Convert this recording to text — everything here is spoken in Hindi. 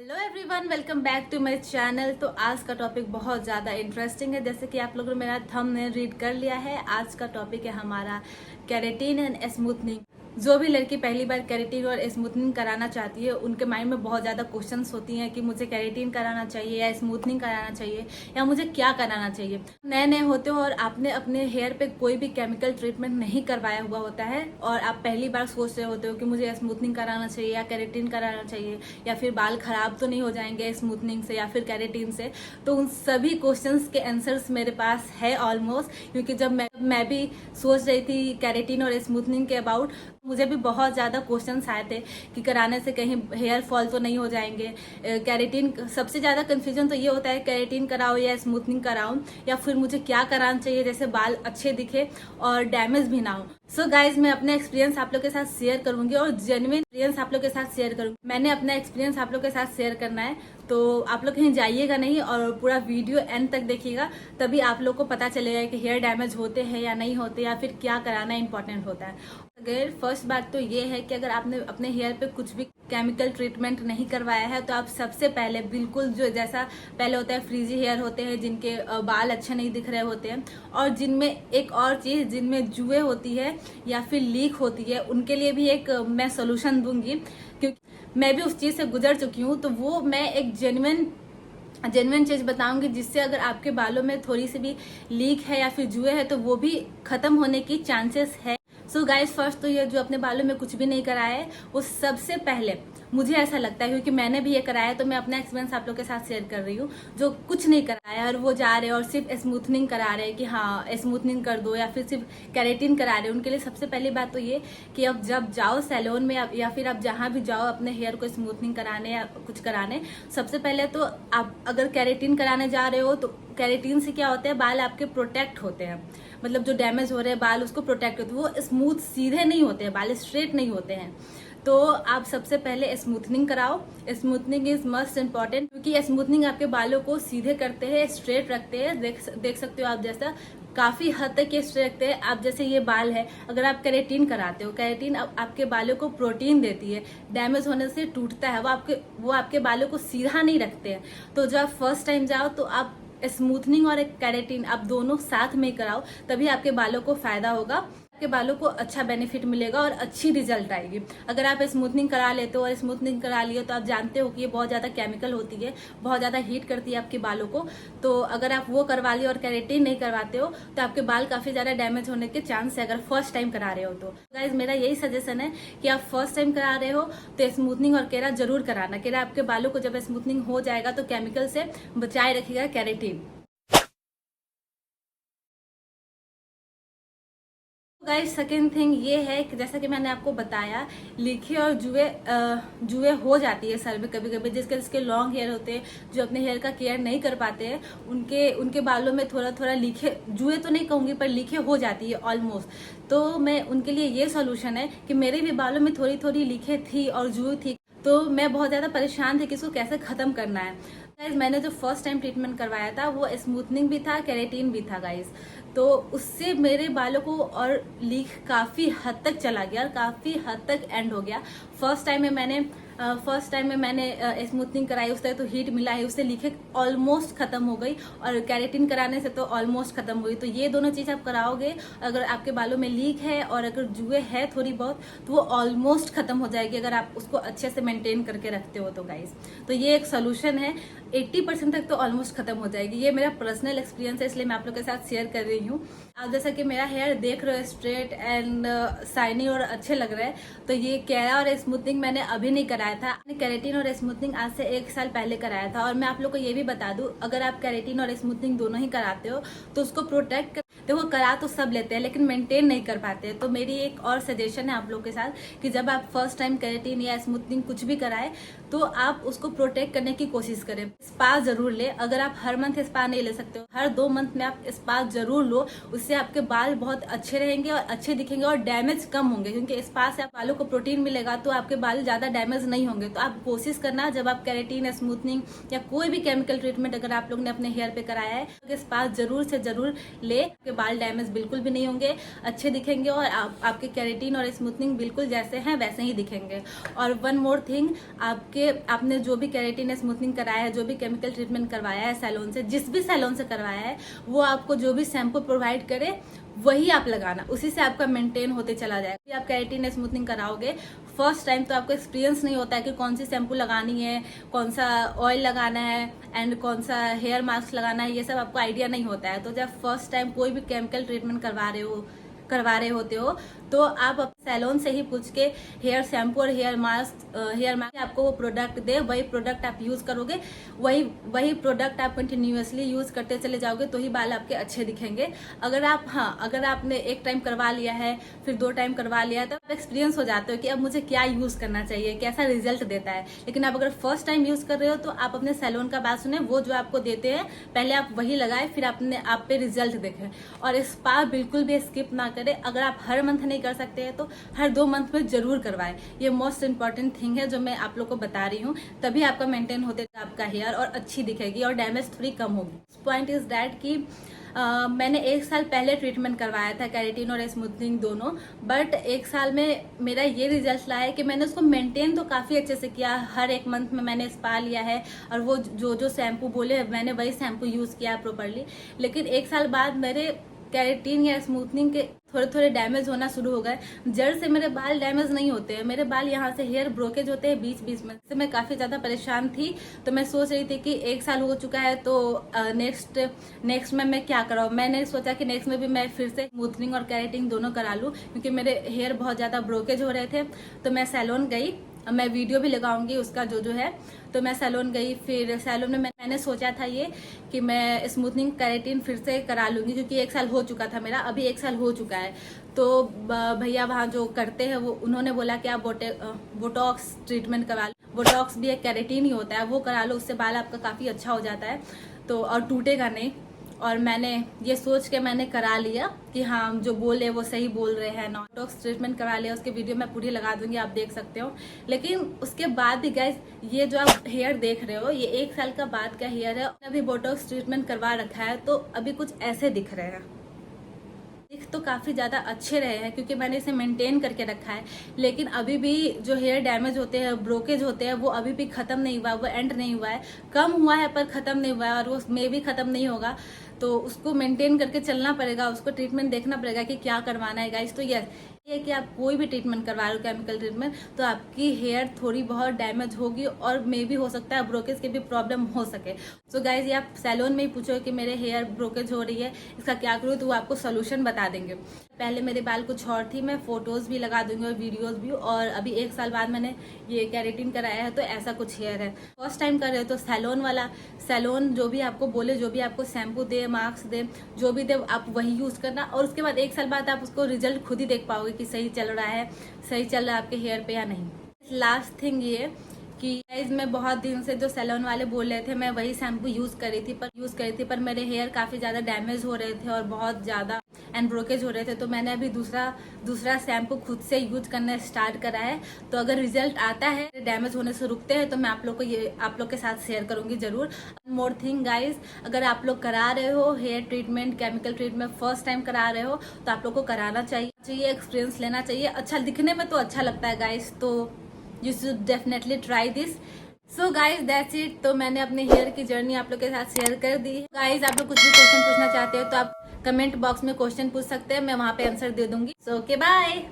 Hello everyone, welcome back to my channel. तो आज का टॉपिक बहुत ज़्यादा इंटरेस्टिंग है। जैसे कि आप लोगों ने मेरा थंबनेल रीड कर लिया है। आज का टॉपिक है हमारा केराटिन एंड स्मूथनिंग। जो भी लड़की पहली बार केराटिन और स्मूथनिंग कराना चाहती है, उनके माइंड में बहुत ज़्यादा क्वेश्चंस होती हैं कि मुझे केराटिन कराना चाहिए या स्मूथनिंग कराना चाहिए या मुझे क्या कराना चाहिए। नए नए होते हो और आपने अपने हेयर पे कोई भी केमिकल ट्रीटमेंट नहीं करवाया हुआ होता है और आप पहली बार सोच रहे होते हो कि मुझे स्मूथनिंग कराना चाहिए या केराटिन कराना चाहिए या फिर बाल खराब तो नहीं हो जाएंगे स्मूथनिंग से या फिर केराटिन से। तो उन सभी क्वेश्चंस के आंसर्स मेरे पास है ऑलमोस्ट, क्योंकि जब मैं भी सोच रही थी केराटिन और स्मूथनिंग के अबाउट, मुझे भी बहुत ज़्यादा क्वेश्चंस आए थे कि कराने से कहीं हेयर फॉल तो नहीं हो जाएंगे। केराटिन, सबसे ज़्यादा कंफ्यूजन तो ये होता है केराटिन कराओ या स्मूथनिंग कराऊं या फिर मुझे क्या कराना चाहिए जैसे बाल अच्छे दिखे और डैमेज भी ना हो। सो गाइज, मैं अपना एक्सपीरियंस आप लोग के साथ शेयर करूंगी और जेन्युइन एक्सपीरियंस आप लोग के साथ शेयर करूंगी। मैंने अपना एक्सपीरियंस आप लोग के साथ शेयर करना है, तो आप लोग कहीं जाइएगा नहीं और पूरा वीडियो एंड तक देखिएगा, तभी आप लोग को पता चलेगा कि हेयर डैमेज होते हैं या नहीं होते या फिर क्या कराना इंपॉर्टेंट होता है। अगर फर्स्ट बात तो ये है कि अगर आपने अपने हेयर पे कुछ भी केमिकल ट्रीटमेंट नहीं करवाया है तो आप सबसे पहले बिल्कुल जो जैसा पहले होता है, फ्रीजी हेयर होते हैं जिनके बाल अच्छे नहीं दिख रहे होते हैं, और जिनमें एक और चीज़ जिनमें जुए होती है या फिर लीक होती है, उनके लिए भी एक मैं सोल्यूशन दूंगी, क्योंकि मैं भी उस चीज़ से गुजर चुकी हूँ। तो वो मैं एक जेन्युइन चीज बताऊंगी जिससे अगर आपके बालों में थोड़ी सी भी लीक है या फिर जुए है तो वो भी खत्म होने की चांसेस है। सो गाइस, फर्स्ट तो ये जो अपने बालों में कुछ भी नहीं कराया है, वो सबसे पहले मुझे ऐसा लगता है, क्योंकि मैंने भी ये कराया है तो मैं अपना एक्सपीरियंस आप लोग के साथ शेयर कर रही हूँ। जो कुछ नहीं कराया और वो जा रहे हैं और सिर्फ स्मूथनिंग करा रहे हैं कि हाँ स्मूथनिंग कर दो या फिर सिर्फ केराटिन करा रहे हैं, उनके लिए सबसे पहली बात तो ये कि अब जब जाओ सैलून में या फिर आप जहाँ भी जाओ अपने हेयर को स्मूथनिंग कराने या कुछ कराने, सबसे पहले तो आप अगर केराटिन कराने जा रहे हो तो केराटिन से क्या होता है, बाल आपके प्रोटेक्ट होते हैं, मतलब जो डैमेज हो रहे हैं बाल उसको प्रोटेक्ट होते हैं, वो स्मूथ सीधे नहीं होते हैं, बाल स्ट्रेट नहीं होते हैं। तो आप सबसे पहले स्मूथनिंग कराओ। स्मूथनिंग इज मस्ट इम्पॉर्टेंट, क्योंकि स्मूथनिंग आपके बालों को सीधे करते हैं, स्ट्रेट रखते हैं। देख सकते हो आप, जैसा काफी हद तक ये स्ट्रेट रखते हैं। आप जैसे ये बाल है, अगर आप केराटिन कराते हो, केराटिन आपके बालों को प्रोटीन देती है, डैमेज होने से टूटता है, वो आपके बालों को सीधा नहीं रखते हैं। तो जब आप फर्स्ट टाइम जाओ तो आप स्मूथनिंग और केराटिन आप दोनों साथ में कराओ, तभी आपके बालों को फायदा होगा, आपके बालों को अच्छा बेनिफिट मिलेगा और अच्छी रिजल्ट आएगी। अगर आप स्मूथनिंग करा लेते हो और स्मूथनिंग करा लिए तो आप जानते हो कि ये बहुत ज्यादा केमिकल होती है, बहुत ज्यादा हीट करती है आपके बालों को। तो अगर आप वो करवा लिए और केराटिन नहीं करवाते हो तो आपके बाल काफी ज्यादा डैमेज होने के चांस है, अगर फर्स्ट टाइम करा रहे हो तो। गाइस, मेरा यही सजेशन है कि आप फर्स्ट टाइम करा रहे हो तो स्मूथनिंग और केरा जरूर कराना। केरा आपके बालों को जब स्मूथनिंग हो जाएगा तो केमिकल से बचाए रखेगा केराटिन। गाइस, सेकेंड थिंग ये है कि जैसा कि मैंने आपको बताया, लीखे और जुए हो जाती है सर में कभी कभी, जिसके लॉन्ग हेयर होते हैं, जो अपने हेयर का केयर नहीं कर पाते हैं, उनके बालों में थोड़ा थोड़ा लीखे, जुए तो नहीं कहूंगी पर लीखे हो जाती है ऑलमोस्ट। तो मैं उनके लिए ये सोल्यूशन है कि मेरे भी बालों में थोड़ी थोड़ी लीखे थी और जुए थी, तो मैं बहुत ज्यादा परेशान थी कि इसको कैसे खत्म करना है। गाइज, मैंने जो फर्स्ट टाइम ट्रीटमेंट करवाया था वो स्मूथनिंग भी था, केराटिन भी था गाइज। तो उससे मेरे बालों को और लीक काफी हद तक चला गया और काफी हद तक एंड हो गया। फर्स्ट टाइम में मैंने स्मूथनिंग कराई, उससे तो हीट मिला है, उससे लीकेज ऑलमोस्ट खत्म हो गई, और केराटिन कराने से तो ऑलमोस्ट खत्म हुई। तो ये दोनों चीज आप कराओगे, अगर आपके बालों में लीक है और अगर जुए है थोड़ी बहुत, तो वो ऑलमोस्ट खत्म हो जाएगी अगर आप उसको अच्छे से मेंटेन करके रखते हो तो गाइस। तो ये एक सोल्यूशन है, 80% तक तो ऑलमोस्ट खत्म हो जाएगी। ये मेरा पर्सनल एक्सपीरियंस है, इसलिए मैं आप लोग के साथ शेयर कर रही हूँ। आप जैसा कि मेरा हेयर देख रहे हो स्ट्रेट एंड शाइनी और अच्छे लग रहे हैं, तो ये केरा और स्मूथनिंग मैंने अभी नहीं कराया था। मैंने केराटिन और स्मूथनिंग आज से 1 साल पहले कराया था। और मैं आप लोग को ये भी बता दूं, अगर आप केराटिन और स्मूथनिंग दोनों ही कराते हो तो उसको प्रोटेक्ट देखो, करा तो सब लेते हैं लेकिन मेंटेन नहीं कर पाते। तो मेरी एक और सजेशन है आप लोग के साथ कि जब आप फर्स्ट टाइम केराटिन या स्मूथनिंग कुछ भी कराए तो आप उसको प्रोटेक्ट करने की कोशिश करें। स्पा जरूर ले, अगर आप हर मंथ स्पा नहीं ले सकते हो, हर 2 मंथ में आप स्पा जरूर लो। जिससे आपके बाल बहुत अच्छे रहेंगे और अच्छे दिखेंगे और डैमेज कम होंगे, क्योंकि स्पा से आप बालों को प्रोटीन मिलेगा तो आपके बाल ज्यादा डैमेज नहीं होंगे। तो आप कोशिश करना जब आप केराटिन, स्मूथनिंग या कोई भी केमिकल ट्रीटमेंट अगर आप लोग ने अपने हेयर पे कराया है तो स्पा जरूर से जरूर ले। आपके बाल डैमेज बिल्कुल भी नहीं होंगे, अच्छे दिखेंगे और आपके केराटिन और स्मूथनिंग बिल्कुल जैसे हैं वैसे ही दिखेंगे। और वन मोर थिंग, आपने जो भी केराटिन स्मूथनिंग कराया है, जो भी केमिकल ट्रीटमेंट करवाया है सैलून से, जिस भी सैलून से करवाया है, वो आपको जो भी शैम्पू प्रोवाइड करे वही आप लगाना, उसी से आपका मेंटेन होते चला जाएगा। आप केराटिन स्मूथनिंग कराओगे फर्स्ट टाइम तो आपको एक्सपीरियंस नहीं होता है कि कौन सी शैम्पू लगानी है, कौन सा ऑयल लगाना है एंड कौन सा हेयर मास्क लगाना है, ये सब आपको आइडिया नहीं होता है। तो जब फर्स्ट टाइम कोई भी केमिकल ट्रीटमेंट करवा रहे होते हो तो आप सैलून से ही पूछ के हेयर शैम्पू और हेयर मास्क आपको वो प्रोडक्ट दे, वही प्रोडक्ट आप यूज करोगे, वही प्रोडक्ट आप कंटिन्यूअसली यूज करते चले जाओगे तो ही बाल आपके अच्छे दिखेंगे। अगर आपने एक टाइम करवा लिया है, फिर 2 टाइम करवा लिया है, तो आप एक्सपीरियंस हो जाते हो कि अब मुझे क्या यूज करना चाहिए, कैसा रिजल्ट देता है। लेकिन आप अगर फर्स्ट टाइम यूज कर रहे हो तो आप अपने सैलून का बात सुने, वो जो आपको देते हैं पहले आप वही लगाए, फिर आप पे रिजल्ट देखें। और स्पा बिल्कुल भी स्किप ना करें। अगर आप हर मंथ नहीं कर सकते हैं तो हर 2 मंथ में जरूर करवाएं। ये मोस्ट इंपॉर्टेंट थिंग है जो मैं आप लोग को बता रही हूँ, तभी आपका मेंटेन होते आपका हेयर और अच्छी दिखेगी और डैमेज थोड़ी कम होगी। पॉइंट इज दैट कि मैंने 1 साल पहले ट्रीटमेंट करवाया था केराटिन और स्मूथनिंग दोनों, बट 1 साल में मेरा ये रिजल्ट लाया है कि मैंने उसको मेंटेन तो काफ़ी अच्छे से किया। हर 1 मंथ में मैंने स्पा लिया है और वो जो शैम्पू बोले मैंने वही शैम्पू यूज़ किया प्रॉपरली। लेकिन 1 साल बाद मेरे केराटिन या स्मूथनिंग के थोड़े डैमेज होना शुरू हो गए। जड़ से मेरे बाल डैमेज नहीं होते हैं, मेरे बाल यहाँ से हेयर ब्रोकेज होते हैं बीच में से। मैं काफ़ी ज़्यादा परेशान थी, तो मैं सोच रही थी कि 1 साल हो चुका है तो नेक्स्ट में मैं क्या कराऊँ। मैंने सोचा कि नेक्स्ट में भी मैं फिर से स्मूथनिंग और केराटिन दोनों करा लूँ, क्योंकि मेरे हेयर बहुत ज़्यादा ब्रोकेज हो रहे थे। तो मैं सैलून गई, मैं वीडियो भी लगाऊंगी उसका जो है। तो मैं सैलून गई, फिर सैलून में मैंने सोचा था ये कि मैं स्मूथनिंग केराटिन फिर से करा लूंगी, क्योंकि 1 साल हो चुका था मेरा, अभी 1 साल हो चुका है। तो भैया वहाँ जो करते हैं वो उन्होंने बोला कि आप बोटॉक्स ट्रीटमेंट करा लो। बोटॉक्स भी एक केराटिन ही होता है, वो करा लो, उससे बाल आपका काफ़ी अच्छा हो जाता है तो और टूटेगा नहीं। और मैंने ये सोच के मैंने करा लिया कि हाँ जो बोले वो सही बोल रहे हैं। बोटॉक्स ट्रीटमेंट करा लिया, उसके वीडियो मैं पूरी लगा दूंगी, आप देख सकते हो। लेकिन उसके बाद भी गाइस, ये जो आप हेयर देख रहे हो ये 1 साल का बाद का हेयर है। अभी बोटॉक्स ट्रीटमेंट करवा रखा है तो अभी कुछ ऐसे दिख रहे हैं। दिख तो काफ़ी ज़्यादा अच्छे रहे हैं क्योंकि मैंने इसे मेंटेन करके रखा है। लेकिन अभी भी जो हेयर डैमेज होते हैं, ब्रोकेज होते हैं, वो अभी भी ख़त्म नहीं हुआ, वो एंड नहीं हुआ है। कम हुआ है पर ख़त्म नहीं हुआ है और वो मे भी ख़त्म नहीं होगा। तो उसको मेंटेन करके चलना पड़ेगा, उसको ट्रीटमेंट देखना पड़ेगा कि क्या करवाना है गाइस। तो यस, ये कि आप कोई भी ट्रीटमेंट करवा रहे हो केमिकल ट्रीटमेंट, तो आपकी हेयर थोड़ी बहुत डैमेज होगी और मे भी हो सकता है ब्रोकेज की भी प्रॉब्लम हो सके। सो गाइज, ये आप सैलून में ही पूछो कि मेरे हेयर ब्रोकेज हो रही है, इसका क्या करूँ, तो वो आपको सोल्यूशन बता देंगे। पहले मेरे बाल कुछ और थी, मैं फोटोज भी लगा दूंगी और वीडियोज भी। और अभी 1 साल बाद मैंने ये केराटिन कराया है तो ऐसा कुछ हेयर है। फर्स्ट टाइम कर रहे हो तो सैलून जो भी आपको बोले, जो भी आपको शैम्पू दे, मास्क दे, जो भी दे, आप वही यूज करना। और उसके बाद 1 साल बाद आप उसको रिजल्ट खुद ही देख पाओगे कि सही चल रहा है आपके हेयर पे या नहीं। लास्ट थिंग ये कि गाइस, मैं बहुत दिन से जो सैलून वाले बोल रहे थे मैं वही शैम्पू यूज करी थी पर मेरे हेयर काफी ज्यादा डैमेज हो रहे थे और बहुत ज्यादा एंड ब्रोकेज हो रहे थे। तो मैंने अभी दूसरा शैम्पू खुद से यूज करना स्टार्ट करा है। तो अगर रिजल्ट आता है, डैमेज होने से रुकते हैं, तो मैं आप लोग के साथ शेयर करूंगी जरूर। मोर थिंग गाइज, अगर आप लोग करा रहे हो hair treatment, chemical treatment first time करा रहे हो तो आप लोग को कराना चाहिए, एक्सपीरियंस लेना चाहिए। अच्छा दिखने में तो अच्छा लगता है गाइज, तो you should definitely try this. So guys that's it. तो मैंने अपने हेयर की जर्नी आप लोग के साथ शेयर कर दी है। गाइज, आप लोग कुछ भी क्वेश्चन पूछना चाहते हो तो आप कमेंट बॉक्स में क्वेश्चन पूछ सकते हैं, मैं वहां पे आंसर दे दूंगी। So okay, bye.